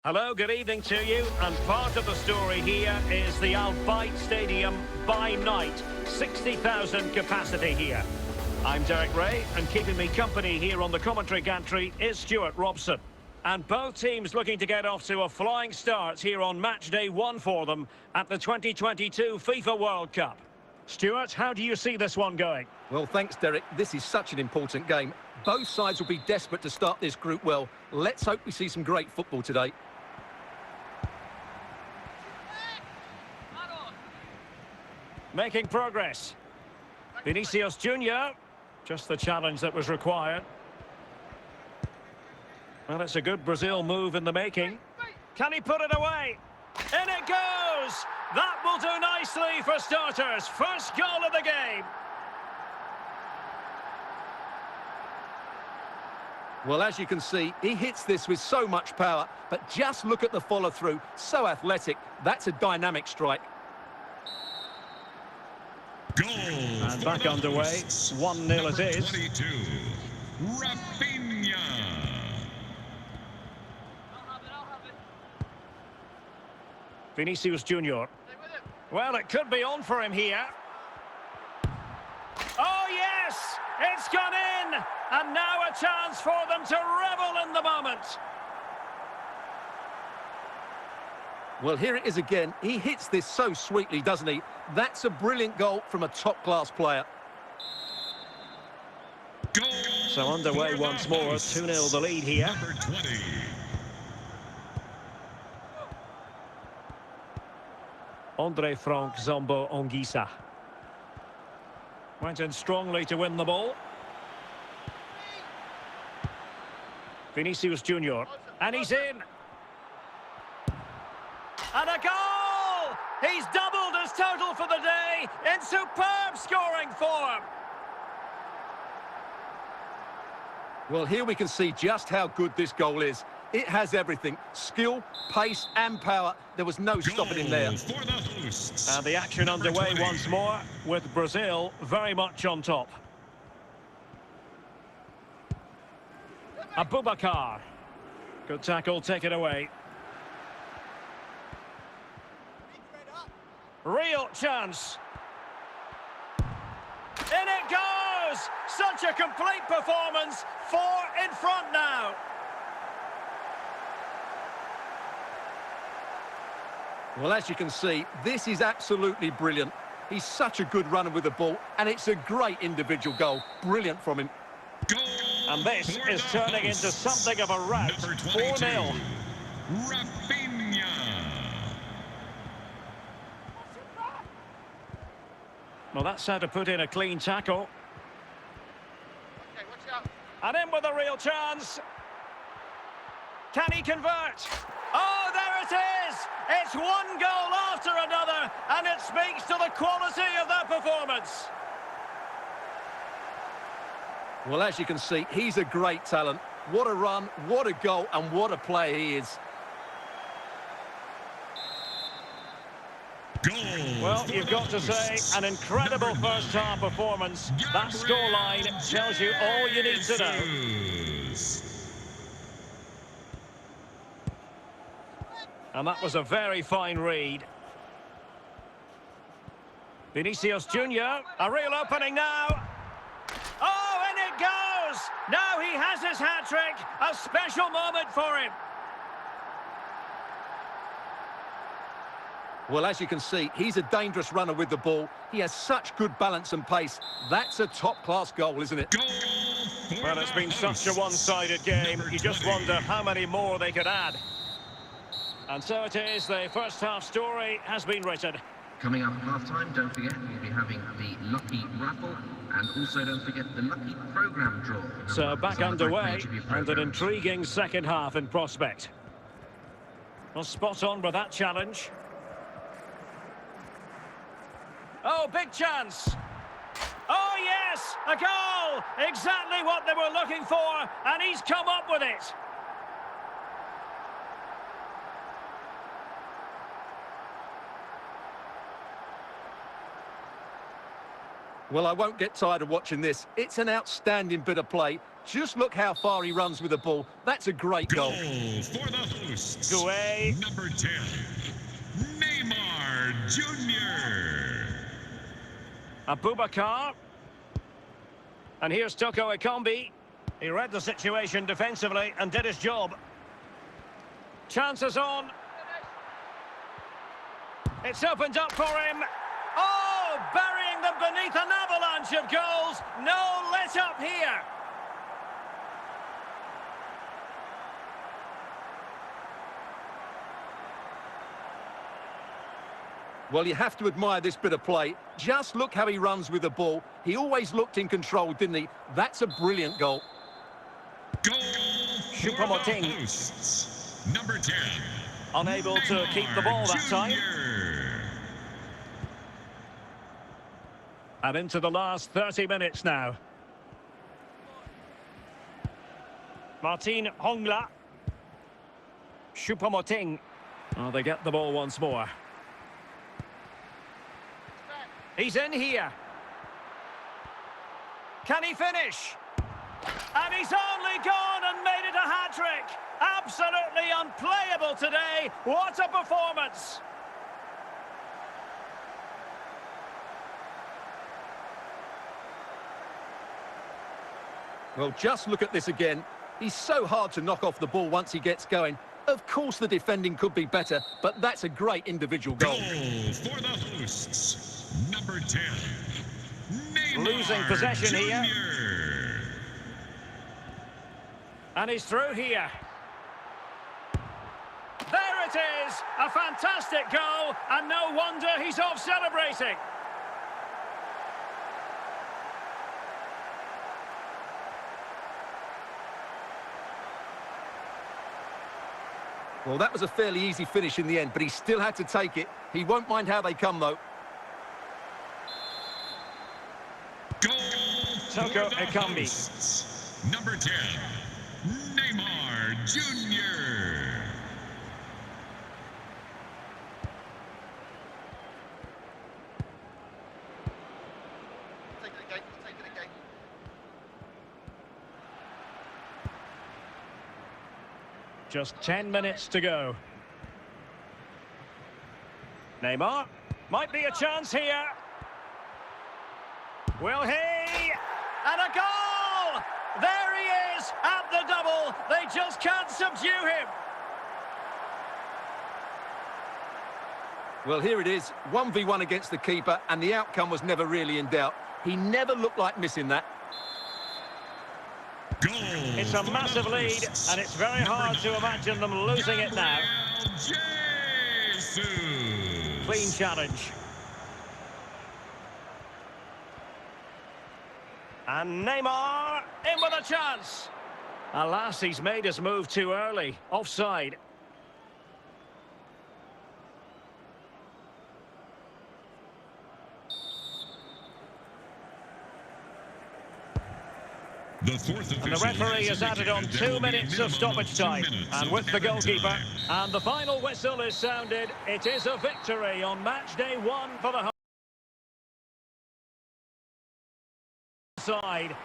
Hello, good evening to you, and part of the story here is the Al Bayt Stadium by night. 60,000 capacity here. I'm Derek Ray, and keeping me company here on the commentary gantry is Stuart Robson. And both teams looking to get off to a flying start here on match day one for them at the 2022 FIFA World Cup. Stuart, how do you see this one going? Well, thanks, Derek. This is such an important game. Both sides will be desperate to start this group well. Let's hope we see some great football today. Making progress. Vinicius Junior, just the challenge that was required. Well, it's a good Brazil move in the making. Can he put it away? In it goes! That will do nicely for starters. First goal of the game. Well, as you can see, he hits this with so much power, but just look at the follow-through. So athletic. That's a dynamic strike. Goal and back underway. 1-0 it is. 22, Rafinha. Vinicius Junior. Well, it could be on for him here. Oh, yes! It's gone in! And now a chance for them to revel in the moment. Well, here it is again. He hits this so sweetly, doesn't he? That's a brilliant goal from a top-class player. Goal so underway once more, 2-0 the lead here. Number 20. Andre Frank Zombo Ongisa. Went in strongly to win the ball. Vinicius Junior. And he's in. And a goal! He's doubled his total for the day in superb scoring form. Well, here we can see just how good this goal is. It has everything. Skill, pace and power. There was no stopping him there. For the hosts. And the action underway once more with Brazil very much on top. Abubakar. Good tackle, take it away. Real chance. In it goes! Such a complete performance. 4 in front now. Well, as you can see, this is absolutely brilliant. He's such a good runner with the ball, and it's a great individual goal. Brilliant from him. Goal and this is turning into something of a rout. 4-0. Rafinha. Well, that's how to put in a clean tackle. Okay, watch out. And in with a real chance. Can he convert? Oh, there it is! It's one goal after another, and it speaks to the quality of that performance. Well, as you can see, he's a great talent. What a run, what a goal, and what a player he is. Well, you've got to say, an incredible first-half performance. That scoreline tells you all you need to know. And that was a very fine read. Vinicius Junior, a real opening now. Oh, and it goes! Now he has his hat-trick. A special moment for him. Well, as you can see, he's a dangerous runner with the ball. He has such good balance and pace. That's a top-class goal, isn't it? Well, it's been such a one-sided game. You just wonder how many more they could add. And so it is, the first-half story has been written. Coming up at half-time, don't forget, we'll be having the Lucky Raffle, and also don't forget the Lucky Programme draw. So back underway, and an intriguing second half in prospect. Well, spot on with that challenge. Oh, big chance. Oh, yes, a goal. Exactly what they were looking for, and he's come up with it. Well, I won't get tired of watching this. It's an outstanding bit of play. Just look how far he runs with the ball. That's a great goal. Goal for the hosts. Gouet. Number 10, Neymar Jr. Abubakar. And here's Toko Ekambi. He read the situation defensively and did his job. Chances on. It's opened up for him. Oh, burying them beneath an avalanche of goals. No let up here. Well, you have to admire this bit of play. Just look how he runs with the ball. He always looked in control, didn't he? That's a brilliant goal. Goal for the Choupo-Moting. hosts. Number 10, Unable to keep the ball that time. Jr. And into the last 30 minutes now. Martin Hongla. Choupo-Moting. Oh, they get the ball once more. He's in here. Can he finish? And he's only gone and made it a hat-trick. Absolutely unplayable today. What a performance. Well, just look at this again. He's so hard to knock off the ball once he gets going. Of course, the defending could be better, but that's a great individual goal. Goal for the hosts. Number 10, Neymar Losing possession Jr. here. And he's through here. There it is! A fantastic goal, and no wonder he's off celebrating. Well, that was a fairly easy finish in the end, but he still had to take it. He won't mind how they come, though. Goal Toko for the Ekambi. hosts. Number 10, Neymar Jr. Take it again. Take it again. Just 10 minutes to go. Neymar. Might be a chance here. Will he? And a goal! There he is at the double. They just can't subdue him. Well, here it is, 1v1 against the keeper, and the outcome was never really in doubt. He never looked like missing that. Goal It's a for massive the lead, hosts. and it's very hard to imagine them losing it now. Jesus. Clean challenge. And Neymar in with a chance. Alas, he's made his move too early. Offside. The fourth And the official referee has added on indicated there 2 will be a minutes of minimum stoppage 2 time. minutes And of with the added goalkeeper. time. And the final whistle is sounded. It is a victory on match day 1 for the home side.